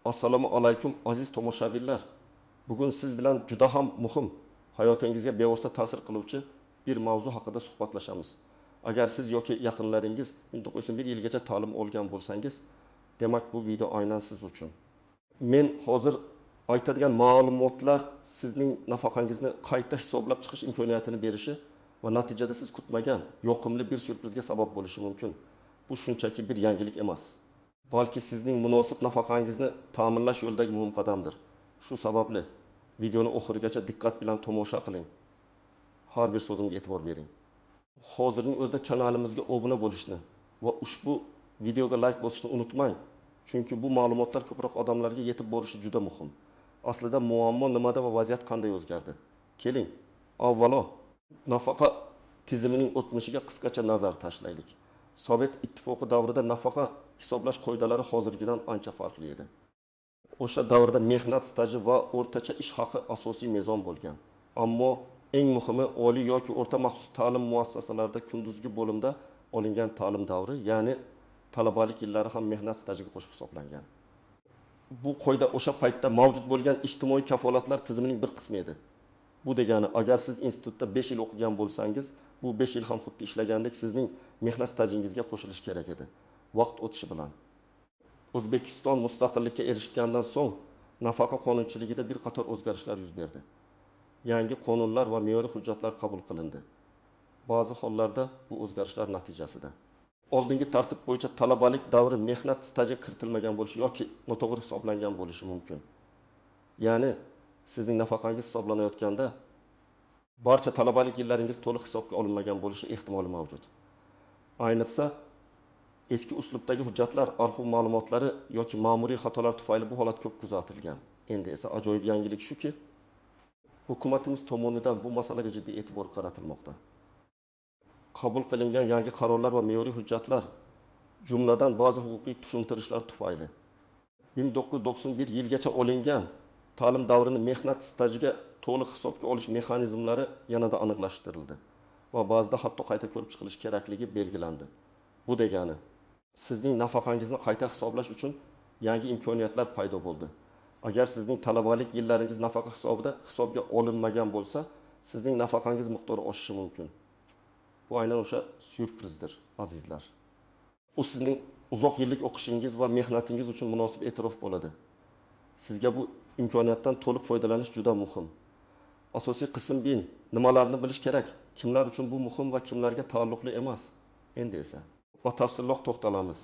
Assalomu alaykum aziz tomoshabinlar. Bugun siz bilan juda ham muhim, hayotingizga bevosita ta'sir qiluvchi bir mavzu haqida suhbatlashamiz. Agar siz yoki yaqinlaringiz 1901 yilgacha ta'lim olgan bo'lsangiz, demak bu video aynan siz uchun. Men hozir aytadigan ma'lumotlar sizning nafaqangizni qayta hisoblab chiqish imkoniyatini berishi va natijada siz kutmagan yoqimli bir syurprizga sabab bo'lishi mumkin. Bu shunchaki bir yangilik emas. Balki sizning munosib nafaqangizni ta'minlash yo'lidagi muhim qadamdir. Shu sababli videoni oxirigacha diqqat bilan tomosha qiling. Har bir so'zimga e'tibor bering. Hozirning o'zida kanalimizga obuna bo'lishni va ushbu videoga like bosishni unutmang. Chunki bu ma'lumotlar ko'proq odamlarga yetib borishi juda muhim. Aslida muammo nimada va vaziyat qanday o'zgardi? Keling, avvalo nafaqa tizimining o'tmishiga qisqacha nazar tashlaylik. Sovet ittifoqi davrida nafaqa hisoblash qoidalari hozirgidan ancha farqli edi. O'sha davrda mehnat staji va o'rtacha ish haqi asosiy mezon bo'lgan. Ammo eng muhimi oliy yoki o'rta maxsus ta'lim muassasalarida kunduzgi bo'limda olingan ta'lim davri, ya'ni talabalik yillari ham mehnat stajiga qo'shib hisoblangan. Bu qoida o'sha paytda mavjud bo'lgan ijtimoiy kafolatlar tizimining bir qismi edi. Bu degani, agar siz institutda 5 yil o'qigan bo'lsangiz, bu 5 yil ham xuddi ishlagandek sizning mehnat stajingizga qo'shilishi kerak edi. Vaqt o'tishi bilan O'zbekiston mustaqillikka erishgandan so'ng nafaqa qonunchiligida bir qator o'zgarishlar yuz berdi. Yangi qonunlar va me'yoriy hujjatlar qabul qilindi. Ba'zi hollarda bu o'zgarishlar natijasida oldingi tartib bo'yicha talabalik davri mehnat stajiga kiritilmagan bo'lishi yoki noto'g'ri hisoblangan bo'lishi mumkin. Ya'ni sizning nafaqangiz hisoblanayotganda barcha talabalik yillaringiz to'liq hisobga olinmagan bo'lishi ehtimoli mavjud. Ayniqsa eski uslubdagi hujjatlar, arxiv ma'lumotlari yoki ma'muriy xatolar tufayli bu holat ko'p kuzatilgan. Endi esa ajoyib yangilik shuki, hukumatimiz tomonidan bu masalaga jiddiy e'tibor qaratilmoqda. Qabul qilingan yangi qarorlar va me'yoriy hujjatlar, jumladan ba'zi huquqiy tushuntirishlar tufayli 1991 yilgacha olingan ta'lim davrini mehnat stajiga to'liq hisobga olish mexanizmlari yanada aniqlashtirildi va ba'zida hatto qayta ko'rib chiqilish kerakligi belgilandi. Bu degani, sizning nafaqangizni qayta hisoblash uchun yangi imkoniyatlar paydo bo'ldi. Agar sizning talabalik yillaringiz nafaqa hisobga olinmagan bo'lsa, sizning nafaqangiz miqdori oshishi mumkin. Bu aynan o'sha syurprizdir, azizlar. U sizning uzoq yillik o'qishingiz va mehnatingiz uchun munosib e'tirof bo'ladi. Sizga bu imkoniyatdan to'liq foydalanish juda muhim. Asosiy qism bin nimalarni bilish kerak, kimlar uchun bu muhim va kimlarga taalluqli emas. Endi esa batafsilroq to'xtalamiz.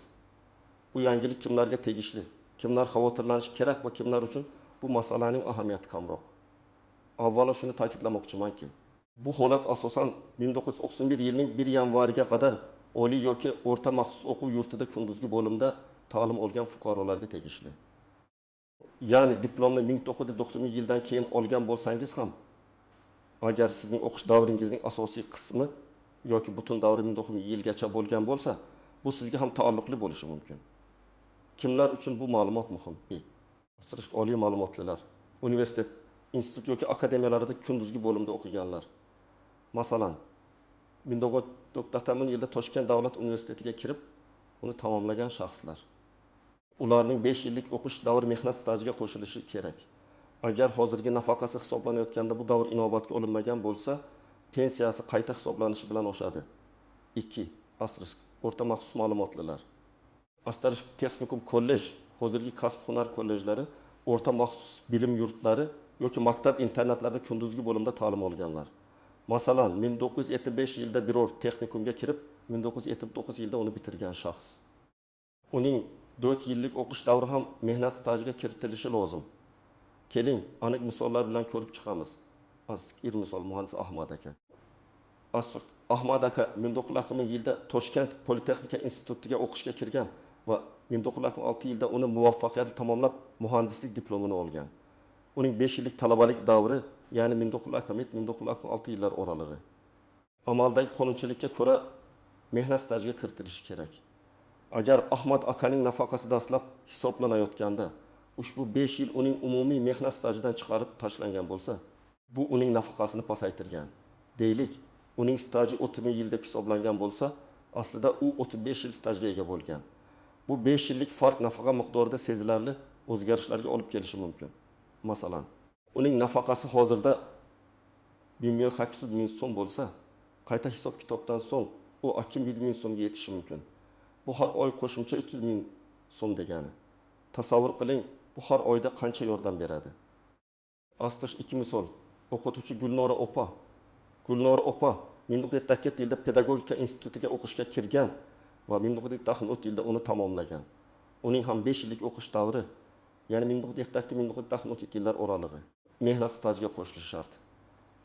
Bu yangilik kimlarga tegishli, kimlar xavotirlanishi kerak va kimlar uchun bu masalaning ahamiyati kamroq. Avvalo shuni ta'kidlamoqchimanki, bu holat asosan 1991 yilning 1 yanvariga qadar oliy yoki o'rta maxsus o'quv yurtida kunduzgi bo'limda ta'lim olgan fuqarolarga tegishli. Ya'ni diplomni 1991 yildan keyin olgan bo'lsangiz ham, agar sizning o'qish davringizning asosiy qismi yoki butun davri 1901 yilgacha bo'lgan bo'lsa, bu sizga ham taalluqli bo'lishi mumkin. Kimlar uchun bu ma'lumot muhim? Sirf oliy ma'lumotlilar, universitet, institut yoki akademiyalarida kunduzgi bo'limda o'qiganlar. Masalan, 1990 yilda Toshkent davlat universitetiga kirib, uni tamomlagan shaxslar. Ularning 5 yillik o'qish davri mehnat stajiga qo'shilishi kerak. Agar hozirgi nafaqasi hisoblanayotganda bu davr inobatga olinmagan bo'lsa, pensiyasi qayta hisoblanishi bilan oshadi. 2. Asterisk o'rta maxsus ma'lumotlilar. Asterisk texnikum kollej, hozirgi kasb-hunar kollejlari, o'rta maxsus bilim yurtlari yoki maktab internatlarida kunduzgi bo'limda ta'lim olganlar. Masalan, 1975 yilda biror texnikumga kirib, 1979 yilda uni bitirgan shaxs. Uning 4 yillik o'qish davri ham mehnat stajiga kiritilishi lozim. Keling, aniq misollar bilan ko'rib chiqamiz. Bir misol muhandis Ahmad aka. Ahmad aka 1900 yilda Toshkent Politexnika institutiga o'qishga kirgan va 1906 yilda uni muvaffaqiyatli tamomlab muhandislik diplomini olgan. Uning 5 yillik talabalik davri, ya'ni 1906 yillar oralig'i. Amaldagi qonunchilikka ko'ra mehnat stajiga kiritilishi kerak. Agar Ahmad akaning nafaqasi dastlab hisoblanayotganda, ushbu 5 yil uning umumiy mehnat stajidan chiqarib tashlangan bo'lsa, bu uning nafaqasini pasaytirgan. Deylik, uning staji 30 yil deb hisoblangan bo'lsa, aslida u 35 yil stajga ega bo'lgan. Bu 5 yillik farq nafaqa miqdorida sezilarli o'zgarishlarga olib kelishi mumkin. Masalan, uning nafaqasi hozirda 1.800 ming so'm bo'lsa, qayta hisob kitobdan so'ng u 200 ming so'mga yetishi mumkin. Bu har oy qo'shimcha 300 ming so'm degani. Tasavvur qiling, bu har oyda qancha yordam beradi. Astish ikki misol. O'qituvchi Gulnora opa. Gulnora opa 1997 yilda pedagogika institutiga o'qishga kirgan va 1997 yilda uni tamomlagan. Uning ham 5 yillik o'qish davri, ya'ni 1997 yillar oralig'i mehnat stajiga qo'shilishi shart.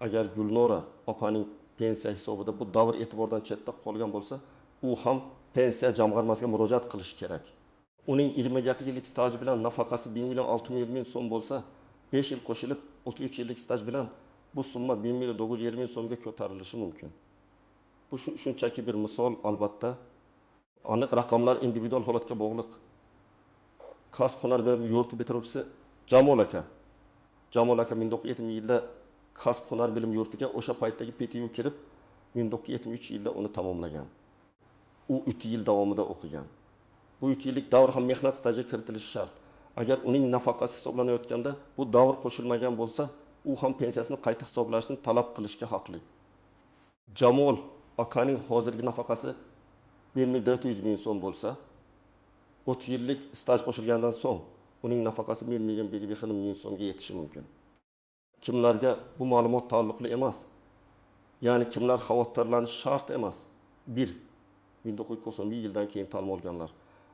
Agar Gulnora opaning pensiya hisobida bu davr e'tibordan chetda qolgan bo'lsa, u ham pensiya jamg'armasiga murojaat qilishi kerak. Uning 22 yillik staji bilan nafaqasi 1.620 ming so'm bo'lsa, 5 yil qo'shilib 33 yillik staj bilan bu summa 1.920 ming so'mga ko'tarilishi mumkin. Bu shunchaki bir misol, albatta. Aniq raqamlar individual holatga bog'liq. Kasb hunar bilimi yurti bitiruvchisi Jamol aka. Jamol aka 1970 yilda kasb hunar bilim yurtiga o'sha paytdagi PTU kirib, 1973 yilda uni tamomlagan. U 3 yil davomida o'qigan. Bu 3 yillik davr ham mehnat stajiga kiritilishi shart. Agar uning nafaqasi hisoblanayotganda bu davr qo'shilmagan bo'lsa, u ham pensiyasini qayta hisoblashni talab qilishga haqli. Jamol akaning hozirgi nafaqasi 1.400 ming so'm bo'lsa, 30 yillik staj qo'shilgandan so'ng uning nafaqasi 1.5 ming so'mga yetishi mumkin. Kimlarga bu ma'lumot taalluqli emas? Ya'ni kimlar xavotirlanishi shart emas. 1. 1991 yildan keyin ta'lim olganlar.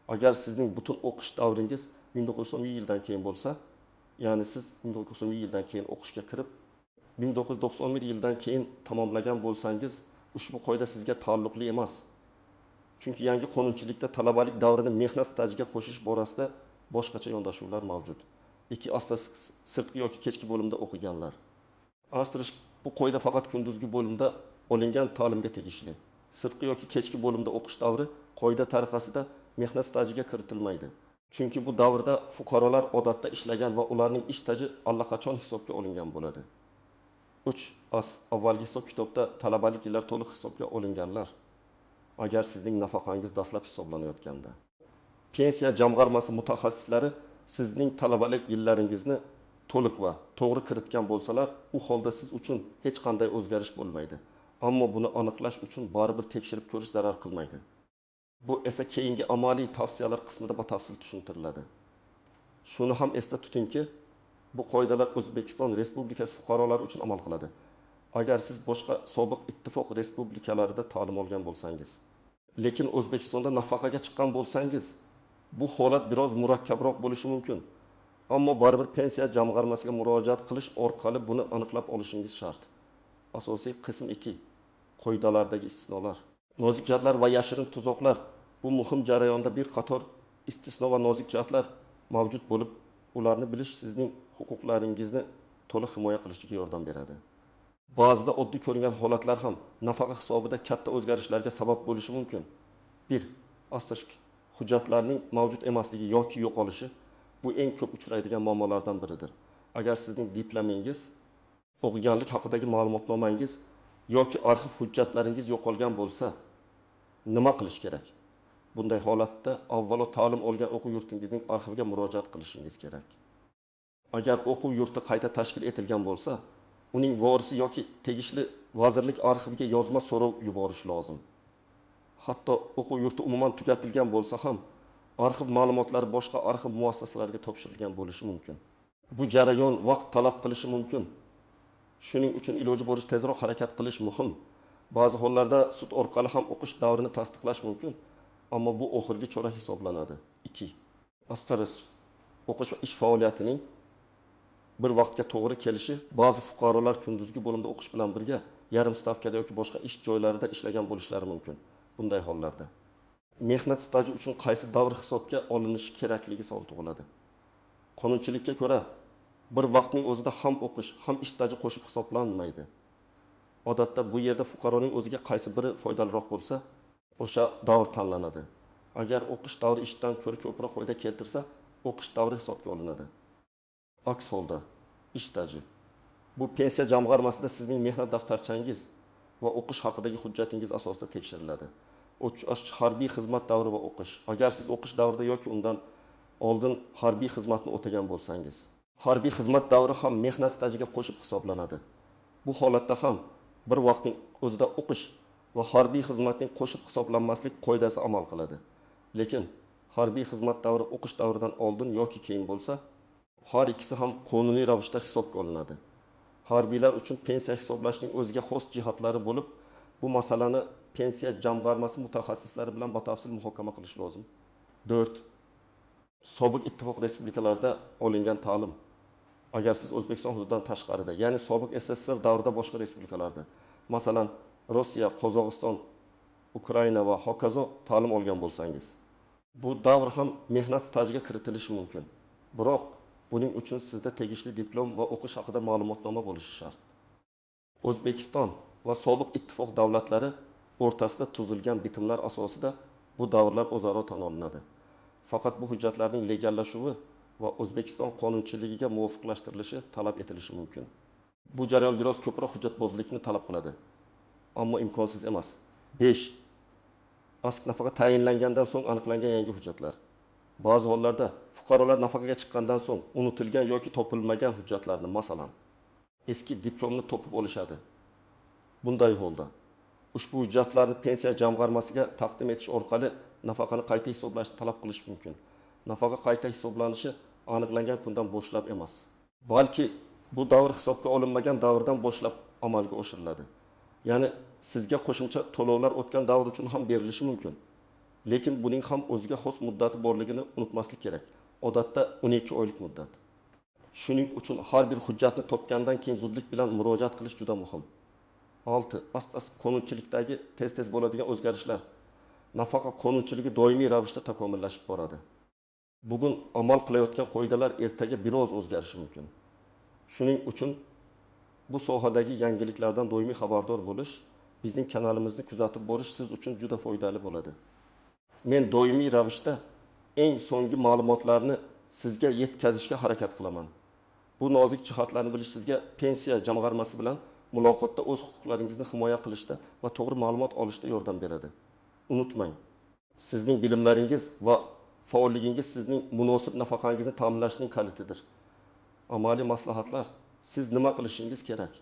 Agar sizning butun o'qish davringiz 1991 yildan keyin bo'lsa, ya'ni siz 1991 yildan keyin o'qishga kirib, 1991 yildan keyin tamomlagan bo'lsangiz, ushbu qoida sizga taalluqli emas. Chunki yangi qonunchilikda talabalik davrini mehnat stajiga qo'shish borasida boshqacha yondashuvlar mavjud. 2. Asta sirtqi yoki kechki bo'limda o'qiganlar. Astirish bu qoida faqat kunduzgi bo'limda olingan ta'limga tegishli. Sirtqi yoki kechki bo'limda o'qish davri qoida tariqasida mehnat stajiga kiritilmaydi. Chunki bu davrda fuqarolar odatda ishlagan va ularning ish staji allaqachon hisobga olingan bo'ladi. 3. Avvalgi hisob kitobda talabalik yillar to'liq hisobga olinganlar. Agar sizning nafaqangiz dastlab hisoblanayotganda. Pensiya jamg'armasi mutaxassislari sizning talabalik yillaringizni to'liq va to'g'ri kiritgan bo'lsalar, u holda siz uchun hech qanday o'zgarish bo'lmaydi. Ammo buni aniqlash uchun baribir tekshirib ko'rish zarar qilmaydi. Bu esa keyingi amaliy tavsiyalar qismida batafsil tushuntiriladi. Shuni ham esda tutingki, bu qoidalar O'zbekiston Respublikasi fuqarolari uchun amal qiladi. Agar siz boshqa sobiq ittifoq respublikalarida ta'lim olgan bo'lsangiz, lekin O'zbekistonda nafaqaga chiqqan bo'lsangiz, bu holat biroz murakkabroq bo'lishi mumkin. Ammo baribir pensiya jamg'armasiga murojaat qilish orqali buni aniqlab olishingiz shart. Asosiy qism 2. Qoidalardagi istisnolar. Nozik jihatlar va yashirin tuzoqlar. Bu muhim jarayonda bir qator istisno va nozik jihatlar mavjud bo'lib, ularni bilish sizning huquqlaringizni to'liq himoya qilishga yordam beradi. Ba'zida oddiy ko'ringan holatlar ham nafaqa hisobida katta o'zgarishlarga sabab bo'lishi mumkin. 1. Astish hujjatlarning mavjud emasligi yoki yo'qolishi bu eng ko'p uchraydigan muammolardan biridir. Agar sizning diplomingiz, o'qiganlik haqidagi ma'lumotnomangiz yoki arxiv hujjatlaringiz yo'qolgan bo'lsa, nima qilish kerak? Bunday holatda avvalo ta'lim olgan o'quv yurtingizning arxiviga murojaat qilishingiz kerak. Agar o'quv yurti qayta tashkil etilgan bo'lsa, uning vorisi yoki tegishli vazirlik arxiviga yozma so'rov yuborish lozim. Hatto o'quv yurti umuman tugatilgan bo'lsa ham, arxiv ma'lumotlari boshqa arxiv muassasalariga topshirilgan bo'lishi mumkin. Bu jarayon vaqt talab qilishi mumkin. Shuning uchun iloji boricha tezroq harakat qilish muhim. Ba'zi hollarda sud orqali ham o'qish davrini tasdiqlash mumkin, ammo bu oxirgi chora hisoblanadi. 2. Astarish o'qish va ish faoliyatining bir vaqtga to'g'ri kelishi. Ba'zi fuqarolar kunduzgi bo'limda o'qish bilan birga yarim stavkada yoki boshqa ish joylarida ishlagan bo'lishlari mumkin. Bunday hollarda mehnat staji uchun qaysi davr hisobga olinishi kerakligi savol tug'iladi. Qonunchilikka ko'ra bir vaqtning o'zida ham o'qish, ham ish staji qo'shib hisoblanmaydi. Odatda bu yerda fuqaroning o'ziga qaysi biri foydaliroq bo'lsa, o'sha davr tanlanadi. Agar o'qish davri ishdan ko'ra ko'proq foyda keltirsa, o'qish davri hisobga olinadi. Aks holda ish staji. Bu pensiya jamg'armasida sizning mehnat daftarchangiz va o'qish haqidagi hujjatingiz asosida tekshiriladi. Harbiy xizmat davri va o'qish. Agar siz o'qish davrida yoki undan oldin harbiy xizmatni o'tagan bo'lsangiz, harbiy xizmat davri ham mehnat stajiga qo'shib hisoblanadi. Bu holatda ham bir vaqtning o'zida o'qish va harbiy xizmatning qo'shib hisoblanmaslik qoidasi amal qiladi. Lekin harbiy xizmat davri o'qish davridan oldin yoki keyin bo'lsa, har ikkisi ham qonuniy ravishda hisobga olinadi. Harbiylar uchun pensiya hisoblashning o'ziga xos jihatlari bo'lib, bu masalani pensiya jamg'armasi mutaxassislari bilan batafsil muhokama qilish lozim. 4. Sobiq ittifoq respublikalarida olingan ta'lim. Agar siz O'zbekiston hududidan tashqarida, ya'ni sobiq SSSR davrida boshqa respublikalarda, masalan, Rossiya, Qozog'iston, Ukraina va hokazo ta'lim olgan bo'lsangiz, bu davr ham mehnat stajiga kiritilishi mumkin. Biroq buning uchun sizda tegishli diplom va o'qish haqida ma'lumotnoma bo'lishi shart. O'zbekiston va sobiq ittifoq davlatlari o'rtasida tuzilgan bitimlar asosida bu davrlar o'zaro tan olinadi. Faqat bu hujjatlarning legallashuvi va O'zbekiston qonunchiligiga muvofiqlashtirilishi talab etilishi mumkin. Bu jarayon biroz ko'proq hujjatbozlikni talab qiladi, ammo imkonsiz emas. 5. Asl nafaqa tayinlangandan so'ng aniqlangan yangi hujjatlar. Ba'zi hollarda fuqarolar nafaqaga chiqqandan so'ng unutilgan yoki topilmagan hujjatlarni, masalan, eski diplomni topib olishadi. Bunday holda ushbu hujjatlarni pensiya jamg'armasiga taqdim etish orqali nafaqani qayta hisoblashni talab qilish mumkin. Nafaqa qayta hisoblanishi aniqlangan kundan boshlab emas, balki bu davr hisobga olinmagan davrdan boshlab amalga oshiriladi. Ya'ni sizga qo'shimcha to'lovlar o'tgan davr uchun ham berilishi mumkin. Lekin buning ham o'ziga xos muddati borligini unutmaslik kerak. Odatda 12 oylik muddat. Shuning uchun har bir hujjatni topgandan keyin zudlik bilan murojaat qilish juda muhim. 6. Asta-asta qonunchilikdagi tez-tez bo'ladigan o'zgarishlar. Nafaqa qonunchiligi doimiy ravishda takomillashib boradi. Bugun amal qilayotgan qoidalar ertaga biroz o'zgarishi mumkin. Shuning uchun bu sohadagi yangiliklardan doimiy xabardor bo'lish, bizning kanalimizni kuzatib borish siz uchun juda foydali bo'ladi. Men doimiy ravishda eng so'nggi ma'lumotlarni sizga yetkazishga harakat qilaman. Bu nozik jihatlarni bilish sizga pensiya jamg'armasi bilan muloqotda o'z huquqlaringizni himoya qilishda va to'g'ri ma'lumot olishda yordam beradi. Unutmang, sizning bilimlaringiz va faolligingiz sizning munosib nafaqangizni ta'minlashning kalitidir. Amaliy maslahatlar, siz nima qilishingiz kerak?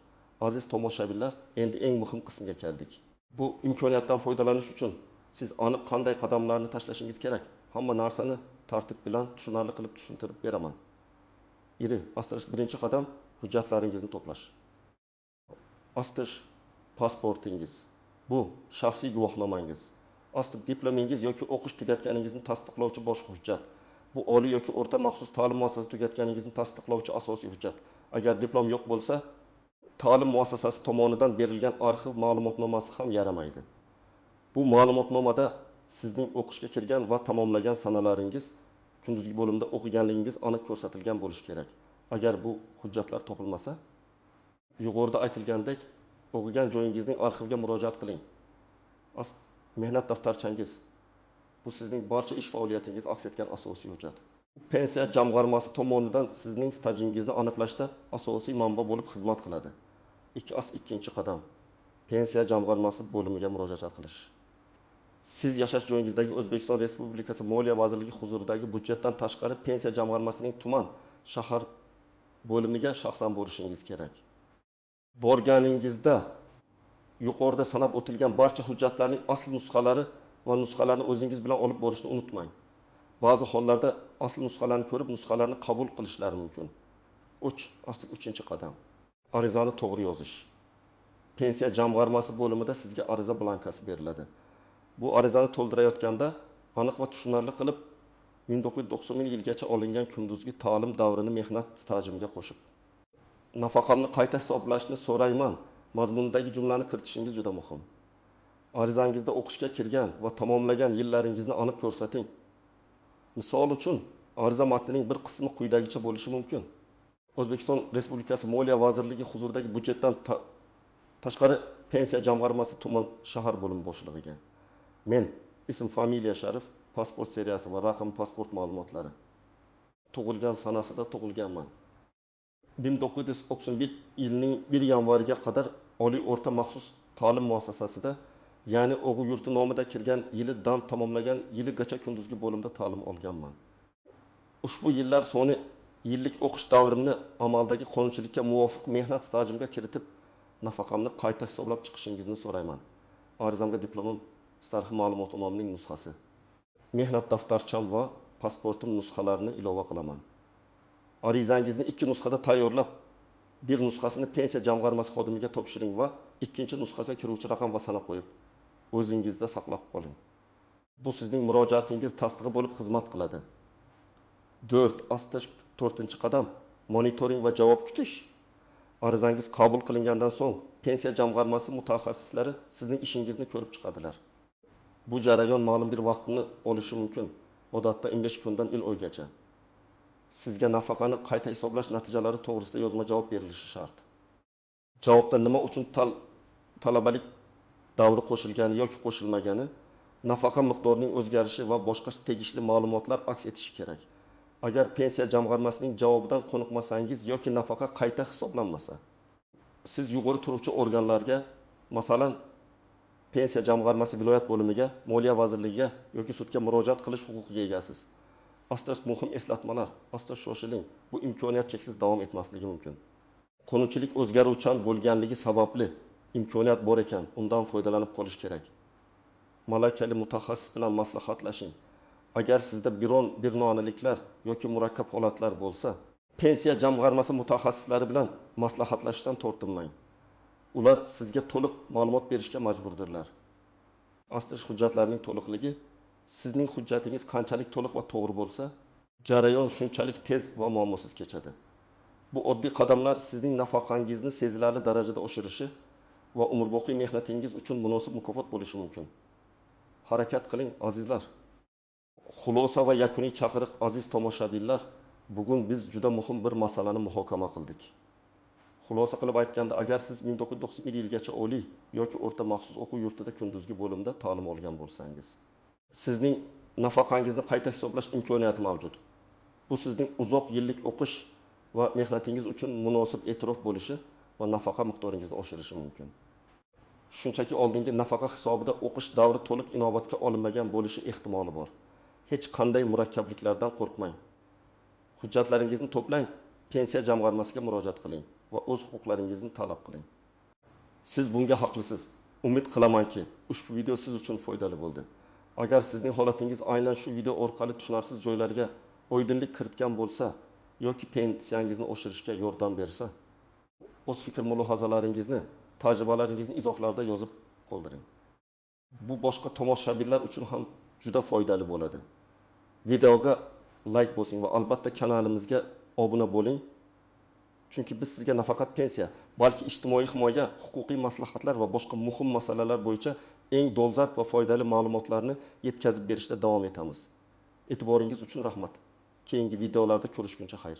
Aziz tomoshabinlar, endi eng muhim qismga keldik. Bu imkoniyatdan foydalanish uchun siz aniq qanday qadamlarni tashlashingiz kerak? Hamma narsani tartib bilan tushunarli qilib tushuntirib beraman. Asterisk birinchi qadam hujjatlaringizni to'plash. Asterisk pasportingiz. Bu shaxsiy guvohnomangiz. Asterisk diplomingiz yoki o'qish tugatganingizni tasdiqlovchi boshqa hujjat. Bu oliy yoki o'rta maxsus ta'lim muassasasi tugatganingizni tasdiqlovchi asosiy hujjat. Agar diplom yo'q bo'lsa, ta'lim muassasasi tomonidan berilgan arxiv ma'lumotnomasi ham yaramaydi. Bu ma'lumotnomada sizning o'qishga kirgan va tamomlagan sanalaringiz, kunduzgi bo'limda o'qiganligingiz aniq ko'rsatilgan bo'lishi kerak. Agar bu hujjatlar topilmasa, yuqorida aytilgandek, o'qigan joyingizning arxivga murojaat qiling. Mehnat daftarchangiz. Bu sizning barcha ish faoliyatingiz aks etgan asosiy hujjat. Pensiya jamg'armasi tomonidan sizning stajingizni aniqlashda asosiy manba bo'lib xizmat qiladi. Ikkinchi qadam. Pensiya jamg'armasi bo'limiga murojaat qilish. Siz yashash joyingizdagi O'zbekiston Respublikasi Moliya vazirligi huzuridagi budjetdan tashqari pensiya jamg'armasining tuman, shahar bo'limiga shaxsan borishingiz kerak. Borganingizda yuqorida sanab o'tilgan barcha hujjatlarning asl nusxalari va nusxalarni o'zingiz bilan olib borishni unutmang. Ba'zi hollarda asl nusxalarni ko'rib, nusxalarni qabul qilishlari mumkin. 3. Qadam. Arizani to'g'ri yozish. Pensiya jamg'armasi bo'limida sizga ariza blankasi beriladi. Bu arizani to'ldirayotganda aniq va tushunarli qilib 1990-yilgacha olingan kunduzgi ta'lim davrini mehnat stajimga qo'shib, nafaqamni qayta hisoblashni so'rayman mazmunidagi jumlani kiritishingiz juda muhim. Arizangizda o'qishga kirgan va tamomlagan yillaringizni aniq ko'rsating. Misol uchun, ariza matnining bir qismi quyidagicha bo'lishi mumkin. O'zbekiston Respublikasi Moliya vazirligi huzuridagi budjetdan tashqari pensiya jamg'armasi tuman shahar bo'limi boshlig'iga. Men ism, familiya, sharif, pasport seriyasi va raqam pasport ma'lumotlari. Tug'ilgan sanasida tug'ilganman. 1991 yilning 1 yanvariga qadar oliy o'rta maxsus ta'lim muassasasida, ya'ni o'g'il yurti nomida kirgan yilidan tamomlagan yiligacha kunduzgi bo'limda ta'lim olganman. Ushbu yillar soni yillik o'qish davrimni amaldagi qonunchilikka muvofiq mehnat stajimga kiritib, nafaqamni qayta hisoblab chiqishingizni so'rayman. Arizamga diplomim, starhi ma'lumotnomamning nusxasi, mehnat daftarcham va pasportim nusxalarini ilova qilaman. Arizangizni 2 nusxada tayyorlab, bir nusxasini pensiya jamg'armasi xodimiga topshiring va ikkinchi nusxasiga kiruvchi raqam va sana qo'yib, o'zingizda saqlab qoling. Bu sizning murojaatingiz tasdig'i bo'lib xizmat qiladi. 4. qadam monitoring va javob kutish. Arizangiz qabul qilingandan so'ng pensiya jamg'armasi mutaxassislari sizning ishingizni ko'rib chiqadilar. Bu jarayon ma'lum bir vaqtni olishi mumkin. Odatda 15 kundan yil oygacha. Sizga nafaqani qayta hisoblash natijalari to'g'risida yozma javob berilishi shart. Javobda nima uchun talabalik davri qo'shilgani yoki qo'shilmagani, nafaqa miqdorining o'zgarishi va boshqa tegishli ma'lumotlar aks etishi kerak. Agar pensiya jamg'armasining javobidan qoniqmasangiz yoki nafaqa qayta hisoblanmasa, siz yuqori turuvchi organlarga, masalan, pensiya jamg'armasi viloyat bo'limiga, Moliya vazirligiga yoki sudga murojaat qilish huquqiga egasiz. Asta muhim eslatmalar, asta shoshiling. Bu imkoniyat cheksiz davom etmasligi mumkin. Qonunchilik o'zgaruvchan bo'lganligi sababli imkoniyat bor ekan, undan foydalanib qolish kerak. Malakali mutaxassis bilan maslahatlashing. Agar sizda bir noaniliklar yoki murakkab holatlar bo'lsa, pensiya jamg'armasi mutaxassislari bilan maslahatlashishdan tortinmang. Ular sizga to'liq ma'lumot berishga majburdirlar. Asli hujjatlarning to'liqligi, sizning hujjatingiz qanchalik to'liq va to'g'ri bo'lsa, jarayon shunchalik tez va muammosiz kechadi. Bu oddiy qadamlar sizning nafaqangizni sezilarli darajada oshirishi va umrboqiy mehnatingiz uchun munosib mukofot bo'lishi mumkin. Harakat qiling, azizlar. Xulosa va yakuniy chaqiriq, aziz tomoshabinlar, bugun biz juda muhim bir masalani muhokama qildik. Xulosa qilib aytganda, agar siz 1991 yilgacha oliy yoki o'rta maxsus o'quv yurtida kunduzgi bo'limda ta'lim olgan bo'lsangiz, sizning nafaqangizni qayta hisoblash imkoniyati mavjud. Bu sizning uzoq yillik o'qish va mehnatingiz uchun munosib e'tirof bo'lishi va nafaqa miqdoringizni oshirishi mumkin. Shunchaki oldingi nafaqa hisobida o'qish davri to'liq inobatga olinmagan bo'lishi ehtimoli bor. Hech qanday murakkabliklardan qo'rqmang. Hujjatlaringizni to'plang, pensiya jamg'armasiga murojaat qiling va o'z huquqlaringizni talab qiling. Siz bunga haqlisiz. Umid qilamanki, ushbu video siz uchun foydali bo'ldi. Agar sizning holatingiz aynan shu video orqali tushunarsiz joylarga oydinlik kiritgan bo'lsa yoki pensiyangizni oshirishga yordam bersa, o'z fikr-mulohazalaringizni, tajribalaringizni izohlarda yozib qoldiring. Bu boshqa tomoshabinlar uchun ham juda foydali bo'ladi. Videoga like bosing va albatta kanalimizga obuna bo'ling. Chunki biz sizga nafaqat pensiya, balki ijtimoiy himoya, huquqiy maslahatlar va boshqa muhim masalalar bo'yicha eng dolzarb va foydali ma'lumotlarni yetkazib berishda davom etamiz. E'tiboringiz uchun rahmat. Keyingi videolarda ko'rishguncha xayr.